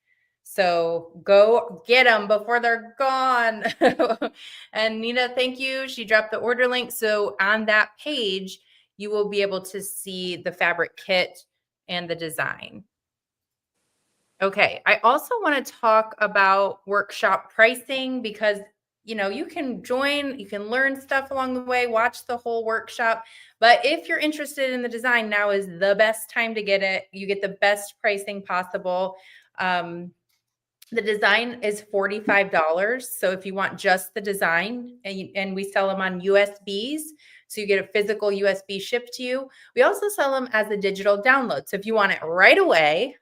So go get them before they're gone. And Nina, thank you. She dropped the order link. So on that page, you will be able to see the fabric kit and the design. Okay, I also want to talk about workshop pricing because you can join, you can learn stuff along the way, watch the whole workshop. But if you're interested in the design, now is the best time to get it. You get the best pricing possible. The design is $45. So if you want just the design, and we sell them on USBs, so you get a physical USB shipped to you. We also sell them as a digital download. So if you want it right away,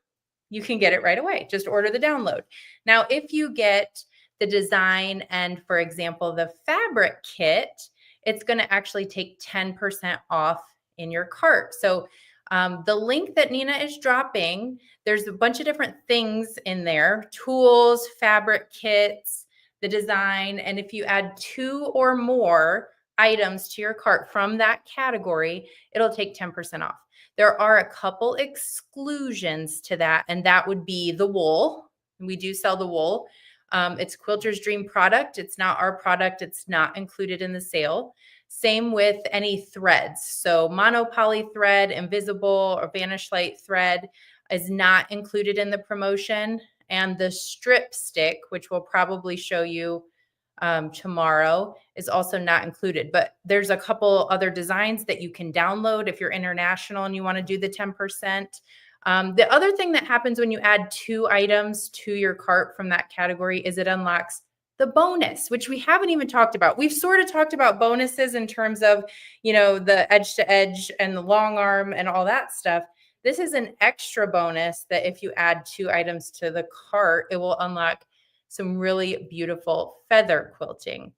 you can get it right away. Just order the download. Now, if you get the design and, for example, the fabric kit, it's going to actually take 10% off in your cart. So the link that Nina is dropping, there's a bunch of different things in there: tools, fabric kits, the design. And if you add 2 or more items to your cart from that category, it'll take 10% off. There are a couple exclusions to that, and that would be the wool. We do sell the wool. It's Quilter's Dream product. It's not our product. It's not included in the sale. Same with any threads. So monopoly thread, invisible or vanish light thread is not included in the promotion. And the strip stick, which we'll probably show you tomorrow, is also not included. But there's a couple other designs that you can download if you're international and you want to do the 10%. The other thing that happens when you add 2 items to your cart from that category is it unlocks the bonus, which we haven't even talked about. We've sort of talked about bonuses in terms of, the edge to edge and the long arm and all that stuff. This is an extra bonus that if you add 2 items to the cart, it will unlock some really beautiful feather quilting.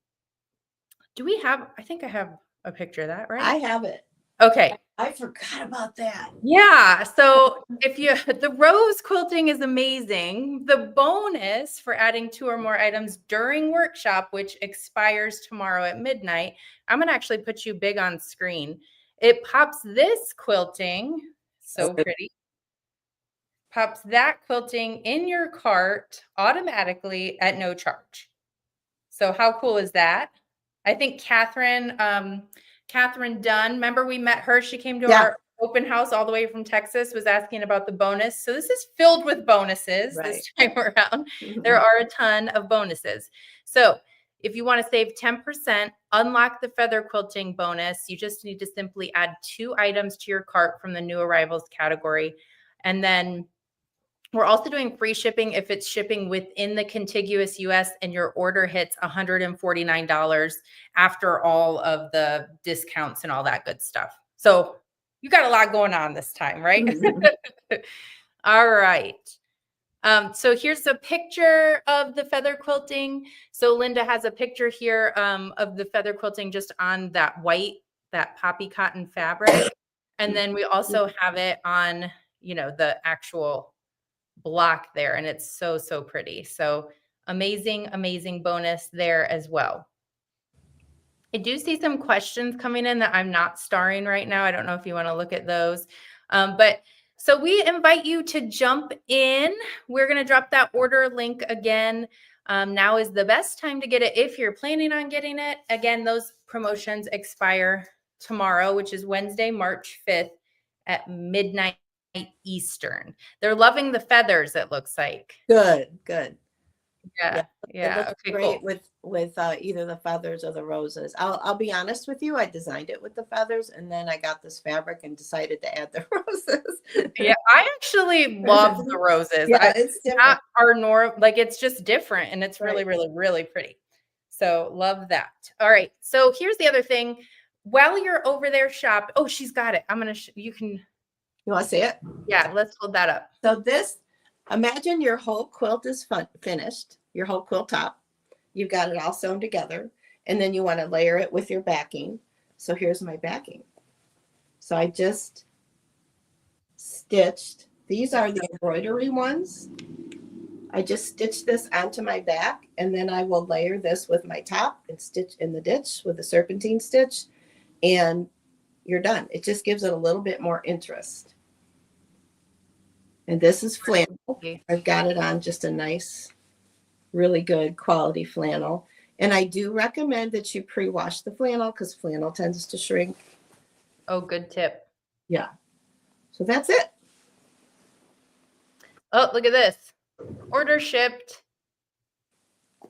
I think I have a picture of that, right? I have it. Okay. I forgot about that. Yeah. So the rose quilting is amazing. The bonus for adding 2 or more items during workshop, which expires tomorrow at midnight, I'm going to actually put you big on screen. It pops this quilting, so pretty. Pops that quilting in your cart automatically at no charge. So how cool is that? I think Catherine Dunn, remember we met her? She came to our open house all the way from Texas, was asking about the bonus. So this is filled with bonuses this time around. There are a ton of bonuses. So if you want to save 10%, unlock the feather quilting bonus, you just need to simply add 2 items to your cart from the new arrivals category. And then we're also doing free shipping if it's shipping within the contiguous US and your order hits $149 after all of the discounts and all that good stuff. So you got a lot going on this time, right? All right. So here's a picture of the feather quilting. So Linda has a picture here of the feather quilting just on that poppy cotton fabric. And then we also have it on, the actual block there, and it's so pretty. So amazing bonus there as well. I do see some questions coming in that I'm not starring right now. I don't know if you want to look at those, but so we invite you to jump in. We're going to drop that order link again. Now is the best time to get it if you're planning on getting it. Again, those promotions expire tomorrow, which is Wednesday, March 5th at midnight Eastern. They're loving the feathers, it looks like. Good. Yeah. It looks Okay, great cool. with either the feathers or the roses. I'll be honest with you, I designed it with the feathers, and then I got this fabric and decided to add the roses. Yeah, I actually love the roses. Yeah, it's different. Not our norm, like it's just different, and it's really pretty. So love that. All right. So here's the other thing. while you're over there shop, oh, she's got it. I'm going to, you can. You want to see it? Yeah, let's hold that up. So this, imagine your whole quilt is finished, your whole quilt top. You've got it all sewn together, and then you want to layer it with your backing. So here's my backing. So I just stitched, these are the embroidery ones. I just stitched this onto my back, and then I will layer this with my top and stitch in the ditch with a serpentine stitch, and you're done. It just gives it a little bit more interest. And this is flannel. I've got it on just a nice, really good quality flannel. And I do recommend that you pre-wash the flannel because flannel tends to shrink. Oh, good tip. Yeah. So that's it. Oh, look at this. Order shipped.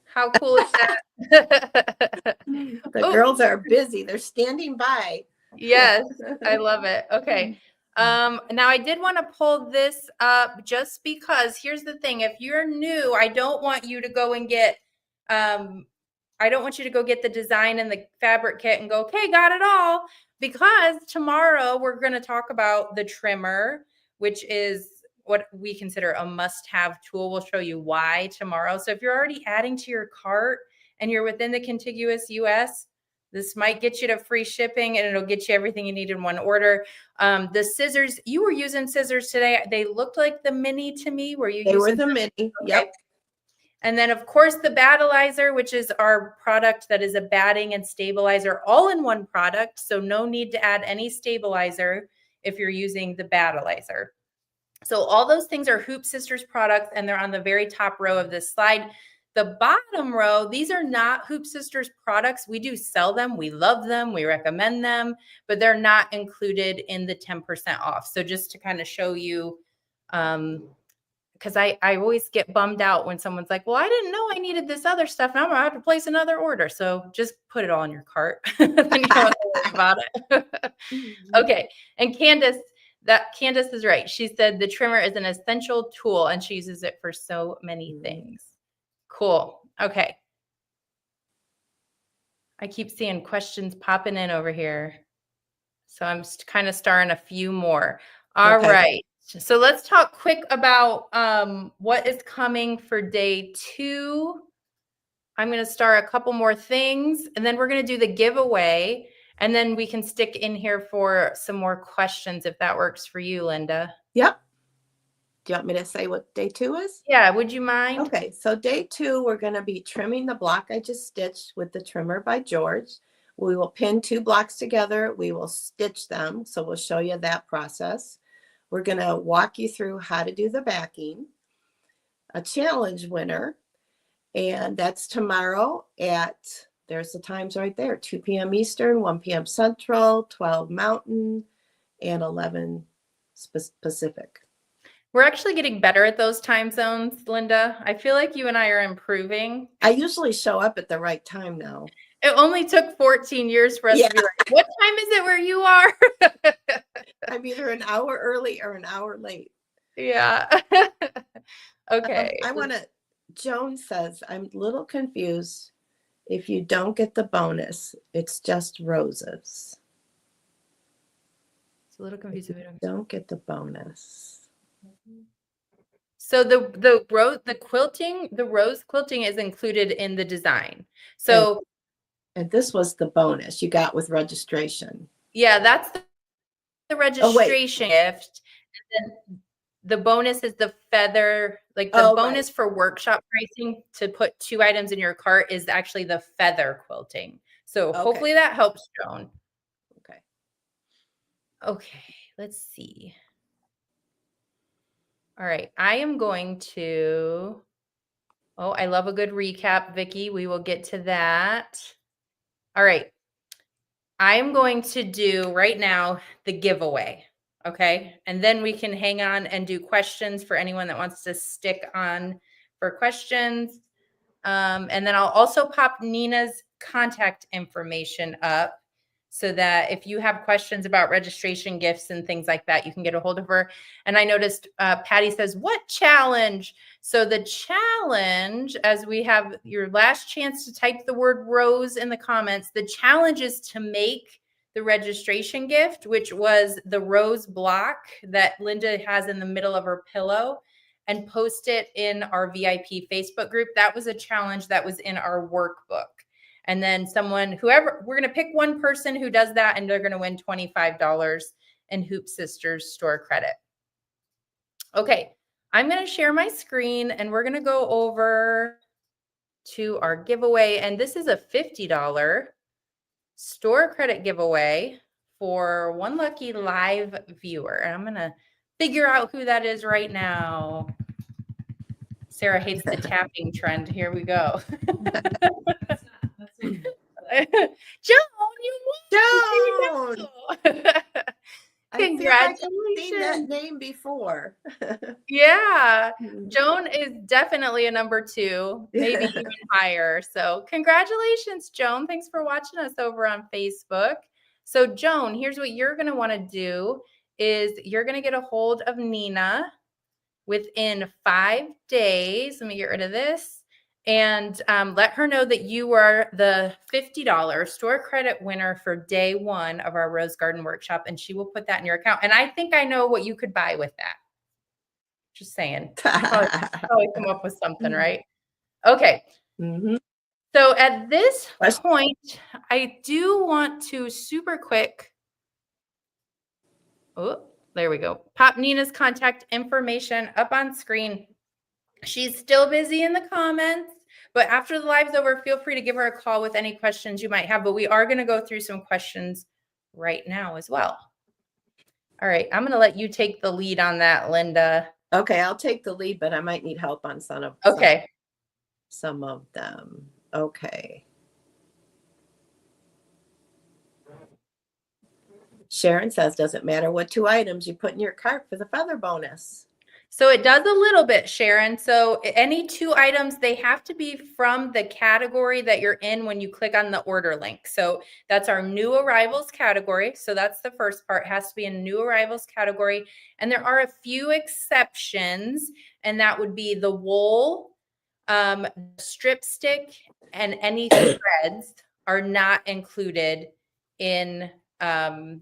How cool is that? The girls are busy. They're standing by. Yes, I love it. Okay. Now I did want to pull this up just because here's the thing. If you're new, I don't want you to go and get, I don't want you to go get the design and the fabric kit and go, okay, got it all. Because tomorrow we're going to talk about the trimmer, which is what we consider a must-have tool. We'll show you why tomorrow. So if you're already adding to your cart and you're within the contiguous US, this might get you to free shipping and it'll get you everything you need in one order. The scissors, you were using scissors today. They looked like the mini to me. Were you They using were the mini. Okay. Yep. And then, of course, the battleizer, which is our product that is a batting and stabilizer all in one product. So no need to add any stabilizer if you're using the battleizer. So all those things are Hoop Sisters products, and they're on the very top row of this slide. The bottom row, these are not Hoop Sisters products. We do sell them. We love them. We recommend them, but they're not included in the 10% off. So just to kind of show you, because I always get bummed out when someone's like, well, I didn't know I needed this other stuff. Now I'm going to have to place another order. So just put it all in your cart. Then you don't have to worry about it. Okay. And Candace is right. She said the trimmer is an essential tool and she uses it for so many things. Cool. Okay. I keep seeing questions popping in over here. So I'm kind of starring a few more. All right. So let's talk quick about what is coming for day 2. I'm going to start a couple more things, and then we're going to do the giveaway, and then we can stick in here for some more questions if that works for you, Linda. Yep. Do you want me to say what day 2 is? Yeah, would you mind? Okay, so day 2, we're going to be trimming the block I just stitched with the trimmer by George. We will pin 2 blocks together. We will stitch them. So we'll show you that process. We're going to walk you through how to do the backing, a challenge winner, and that's tomorrow at, there's the times right there, 2 p.m. Eastern, 1 p.m. Central, 12 Mountain, and 11 Pacific. We're actually getting better at those time zones, Linda. I feel like you and I are improving. I usually show up at the right time now. It only took 14 years for us to be like, what time is it where you are? I'm either an hour early or an hour late. Yeah. Okay. I want to, Joan says, I'm a little confused. If you don't get the bonus, it's just roses. It's a little confusing. Don't get the bonus. So the rose quilting is included in the design. So and this was the bonus you got with registration. Yeah, that's the registration gift. And then the bonus is the feather, like the bonus for workshop pricing to put 2 items in your cart is actually the feather quilting. So hopefully that helps, Joan. Okay, let's see. All right, I am going to, I love a good recap, Vicki. We will get to that. All right. I am going to do right now the giveaway. Okay. And then we can hang on and do questions for anyone that wants to stick on for questions. And then I'll also pop Nina's contact information up so that if you have questions about registration gifts and things like that, you can get a hold of her. And I noticed Patty says, what challenge? So the challenge, as we have your last chance to type the word rose in the comments, the challenge is to make the registration gift, which was the rose block that Linda has in the middle of her pillow, and post it in our VIP Facebook group. That was a challenge that was in our workbook. And then whoever, we're going to pick one person who does that, and they're going to win $25 in Hoop Sisters store credit. Okay, I'm going to share my screen, and we're going to go over to our giveaway. And this is a $50 store credit giveaway for one lucky live viewer. And I'm going to figure out who that is right now. Sarah hates the tapping trend. Here we go. Joan, you won. Joan! Congratulations. I've seen that name before. Yeah. Joan is definitely a number 2, maybe even higher. So congratulations, Joan. Thanks for watching us over on Facebook. So Joan, here's what you're going to want to do is you're going to get a hold of Nina within 5 days. Let me get rid of this. And let her know that you were the $50 store credit winner for day 1 of our Rose Garden Workshop, and she will put that in your account. And I think I know what you could buy with that. Just saying. Probably come up with something, right? Okay. Mm-hmm. So at this point, I do want to super quick. Oh, there we go. Pop Nina's contact information up on screen. She's still busy in the comments, but after the live's over, feel free to give her a call with any questions you might have. But we are going to go through some questions right now as well. All right. I'm going to let you take the lead on that, Linda. Okay. I'll take the lead, but I might need help on some of them. Okay. Sharon says, does it matter what 2 items you put in your cart for the feather bonus? So it does a little bit, Sharon. So any 2 items, they have to be from the category that you're in when you click on the order link. So that's our new arrivals category. So that's the first part. It has to be in new arrivals category. And there are a few exceptions, and that would be the wool, strip stick, and any threads are not included in the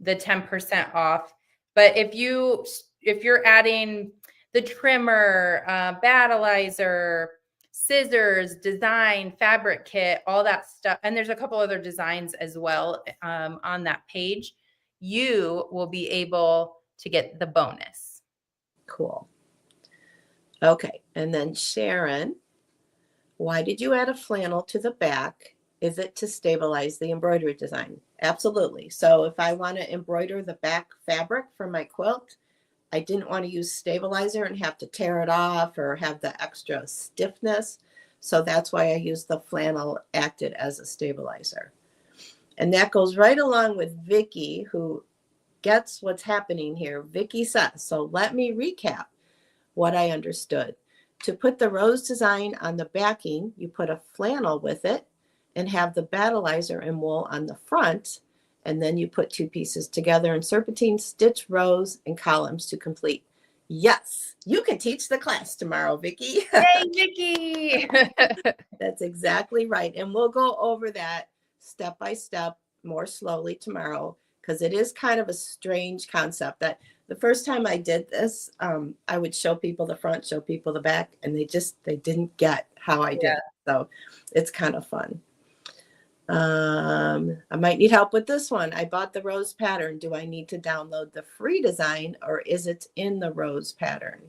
10% off. But if you're adding the trimmer, battleizer, scissors, design, fabric kit, all that stuff, and there's a couple other designs as well on that page, you will be able to get the bonus. Cool. Okay. And then Sharon, why did you add a flannel to the back? Is it to stabilize the embroidery design? Absolutely. So if I want to embroider the back fabric for my quilt, I didn't want to use stabilizer and have to tear it off or have the extra stiffness. So that's why I used the flannel, acted as a stabilizer. And that goes right along with Vicki, who gets what's happening here. Vicki says, so let me recap what I understood. To put the rose design on the backing, you put a flannel with it and have the battleizer and wool on the front. And then you put 2 pieces together in serpentine, stitch rows and columns to complete. Yes, you can teach the class tomorrow, Vicki. Hey, Vicki. That's exactly right. And we'll go over that step by step more slowly tomorrow, because it is kind of a strange concept that the first time I did this, I would show people the front, show people the back, and they didn't get how I did it. So it's kind of fun. I might need help with this one. I bought the rose pattern. Do I need to download the free design, or is it in the rose pattern?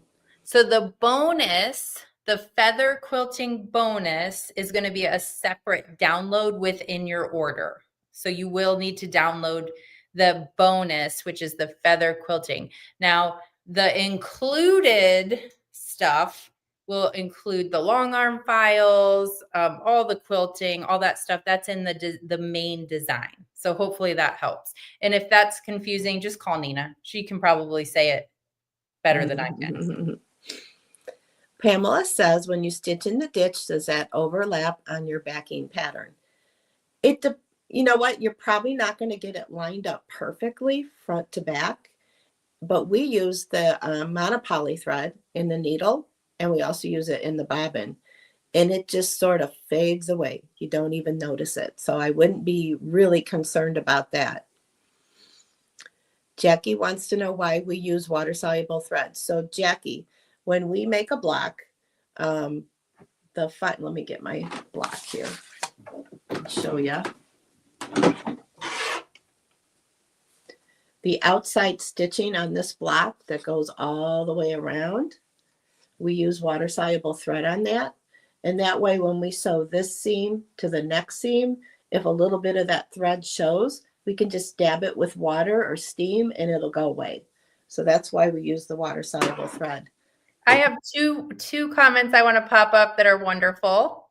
So the bonus, the feather quilting bonus, is going to be a separate download within your order. So you will need to download the bonus, which is the feather quilting. Now, the included stuff will include the long arm files, all the quilting, all that stuff. That's in the main design. So hopefully that helps. And if that's confusing, just call Nina. She can probably say it better than I can. Pamela says, when you stitch in the ditch, does that overlap on your backing pattern? You know what? You're probably not going to get it lined up perfectly front to back, but we use the monopoly thread in the needle, and we also use it in the bobbin. and it just sort of fades away. You don't even notice it. So I wouldn't be really concerned about that. Jackie wants to know why we use water-soluble threads. So Jackie, when we make a block, let me get my block here and show you. The outside stitching on this block that goes all the way around, we use water-soluble thread on that. And that way, when we sew this seam to the next seam, if a little bit of that thread shows, we can just dab it with water or steam and it'll go away. So that's why we use the water-soluble thread. I have two comments I want to pop up that are wonderful.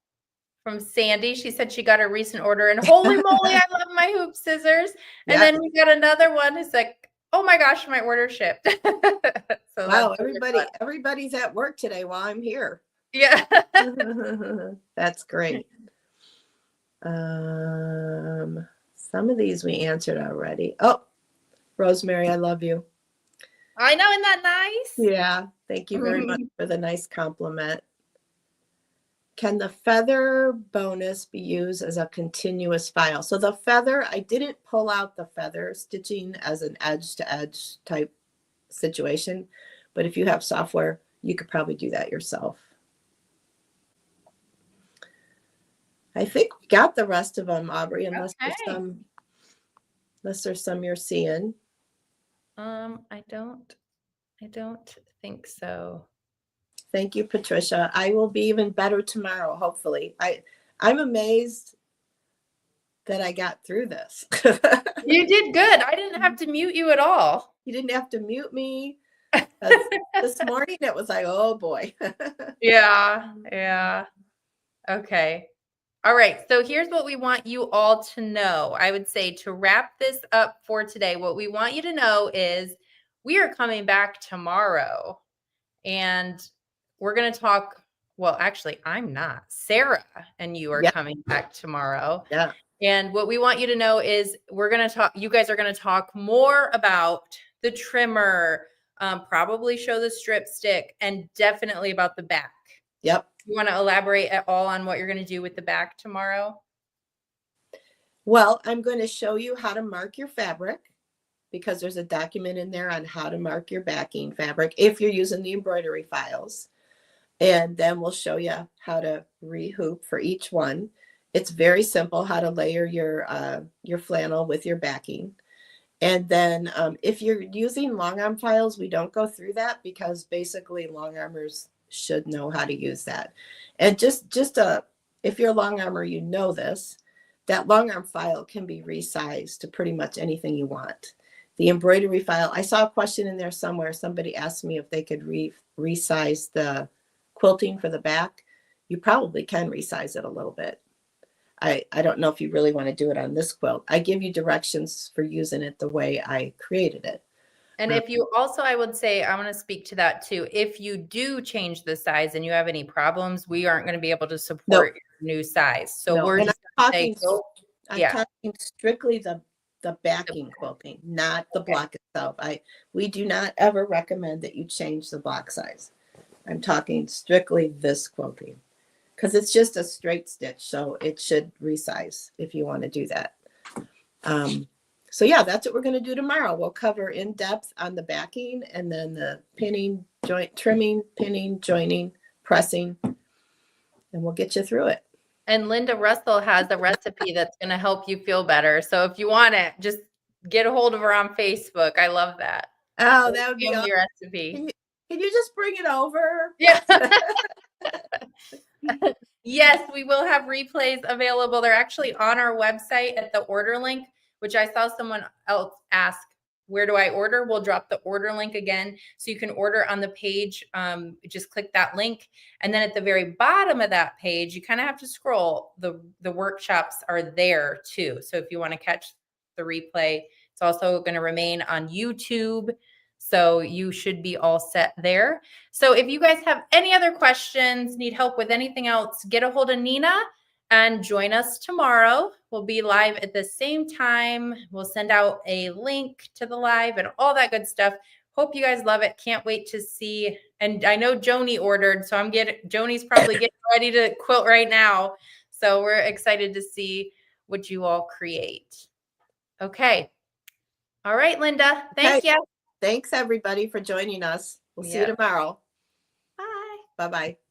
From Sandy, she said she got a recent order, and holy moly, I love my hoop scissors. And then we got another one who's like, oh my gosh, my order shipped. So wow, everybody's at work today while I'm here. Yeah. That's great. Some of these we answered already. Oh, Rosemary, I love you. I know, isn't that nice? Yeah, thank you very much for the nice compliment. Can the feather bonus be used as a continuous file? So the feather, I didn't pull out the feather stitching as an edge-to-edge type situation, but if you have software, you could probably do that yourself. I think we got the rest of them, Aubrey, unless there's some you're seeing. I don't think so. Thank you, Patricia. I will be even better tomorrow, hopefully. I'm amazed that I got through this. You did good. I didn't have to mute you at all. You didn't have to mute me. This morning it was like, oh boy. Yeah. Okay. All right. So here's what we want you all to know. I would say to wrap this up for today, what we want you to know is we are coming back tomorrow and we're going to talk. Well, actually, I'm not. Sarah and you are coming back tomorrow. Yeah. And what we want you to know is you guys are going to talk more about the trimmer, probably show the strip stick, and definitely about the back. Yep. You want to elaborate at all on what you're going to do with the back tomorrow? Well, I'm going to show you how to mark your fabric because there's a document in there on how to mark your backing fabric if you're using the embroidery files. And then we'll show you how to rehoop for each one. It's very simple how to layer your flannel with your backing. And then if you're using long arm files, we don't go through that because basically long armers should know how to use that. And if you're a long armer, you know this, that long arm file can be resized to pretty much anything you want. The embroidery file, I saw a question in there somewhere. Somebody asked me if they could resize the quilting for the back. You probably can resize it a little bit. I don't know if you really want to do it on this quilt. I give you directions for using it the way I created it. And if you also, I would say, I want to speak to that too. If you do change the size and you have any problems, we aren't going to be able to support your new size. So we're just talking strictly the backing quilting, not the block itself. We do not ever recommend that you change the block size. I'm talking strictly this quilting because it's just a straight stitch. So it should resize if you want to do that. So yeah, that's what we're going to do tomorrow. We'll cover in depth on the backing and then the pinning, trimming, pinning, joining, pressing, and we'll get you through it. And Linda Russell has a recipe that's going to help you feel better. So if you want it, just get a hold of her on Facebook. I love that. Oh, that would be awesome. Your recipe. Can you just bring it over? Yeah. Yes, we will have replays available. They're actually on our website at the order link, which I saw someone else ask, where do I order? We'll drop the order link again. So you can order on the page. Just click that link. And then at the very bottom of that page, you kind of have to scroll. The workshops are there too. So if you want to catch the replay, it's also going to remain on YouTube. So you should be all set there. So if you guys have any other questions, need help with anything else, get a hold of Nina and join us tomorrow. We'll be live at the same time. We'll send out a link to the live and all that good stuff. hope you guys love it. Can't wait to see. And I know Joni ordered, so Joni's probably getting ready to quilt right now. So we're excited to see what you all create. Okay. All right, Linda. Thank you. Thanks everybody for joining us. We'll see you tomorrow. Bye. Bye-bye.